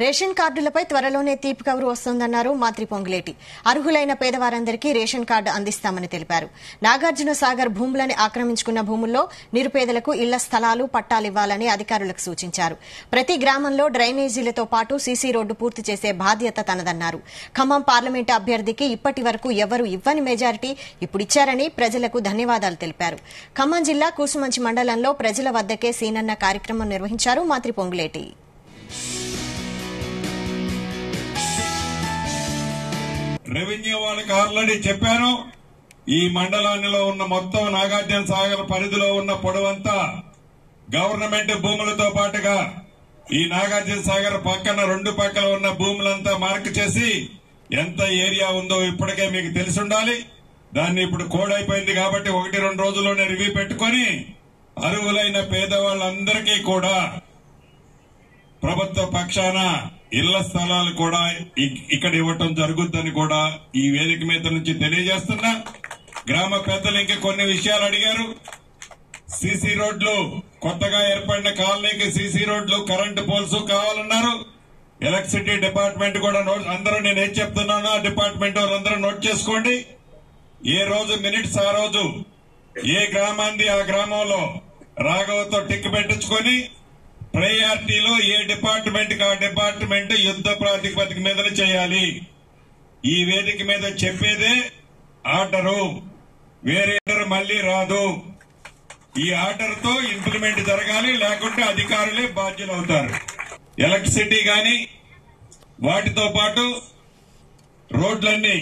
Ration కార్డులపై త్వరలోనే తీపి కబురు వస్తోందన్నారు మంత్రి పొంగులేటి. అర్హులైన పేదవారందరికీ రేషన్ కార్డు అందిస్తామని తెలిపారు. నాగార్జున సాగర్ భూములని ఆక్రమించుకున్న భూముల్లో నిరుపేదలకు ఇళ్ల స్థలాలు పట్టాలివ్వాలని అధికారులకు సూచించారు. ప్రతి గ్రామంలో డ్రైనేజీలతో పాటు సీసీ రోడ్డు పూర్తి చేసే బాధ్యత తనదన్నారు. ఖమ్మం పార్లమెంటు అభ్యర్థికి ఇప్పటి వరకు ఎవరూ ఇవ్వని మెజారిటీ ఇప్పుడిచ్చారని ప్రజలకు ధన్యవాదాలు తెలిపారు. ఖమ్మం జిల్లా కూసుమంచి మండలంలో ప్రజల వద్దకే సీనన్న కార్యక్రమం నిర్వహించారు మంత్రి పొంగులేటి. రెవెన్యూ వాళ్ళకి ఆల్రెడీ చెప్పాను. ఈ మండలానిలో ఉన్న మొత్తం నాగార్జున సాగర్ పరిధిలో ఉన్న పొడవంతా గవర్నమెంట్ భూములతో పాటుగా ఈ నాగార్జున సాగర్ పక్కన రెండు పక్కల ఉన్న భూములంతా మార్క్ చేసి ఎంత ఏరియా ఉందో ఇప్పటికే మీకు తెలిసి ఉండాలి. దాన్ని ఇప్పుడు కోడ్ అయిపోయింది కాబట్టి 1-2 రోజుల్లోనే రివ్యూ పెట్టుకుని అర్హులైన పేదవాళ్ళందరికీ కూడా ప్రభుత్వ పక్షాన ఇళ్ల స్థలాలు కూడా ఇక్కడ ఇవ్వటం జరుగుతుందని కూడా ఈ వేదిక మీద నుంచి తెలియజేస్తున్నా. గ్రామ పెద్దలు ఇంకా కొన్ని విషయాలు అడిగారు. సీసీ రోడ్లు, కొత్తగా ఏర్పడిన కాలనీకి సీసీ రోడ్లు, కరెంటు పోల్స్ కావాలన్నారు. ఎలక్ట్రిసిటీ డిపార్ట్మెంట్ కూడా అందరూ నేను ఏం చెప్తున్నానో ఆ డిపార్ట్మెంట్ వాళ్ళందరూ నోట్ చేసుకోండి. ఏ రోజు మినిట్స్ ఆ రోజు ఏ గ్రామాన్ని ఆ గ్రామంలో రాఘవతో టిక్ పెట్టించుకొని ప్రయారిటీలో ఏ డిపార్ట్మెంట్ కి ఆ డిపార్ట్మెంట్ యుద్ధ ప్రాతిపదిక మీద చేయాలి. ఈ వేదిక మీద చెప్పేదే ఆర్డరు, వేరే ఆర్డర్ మళ్లీ రాదు. ఈ ఆర్డర్ తో ఇంప్లిమెంట్ జరగాలి, లేకుంటే అధికారులే బాధ్యులవుతారు. ఎలక్ట్రిసిటీ గాని వాటితో పాటు రోడ్లన్నీ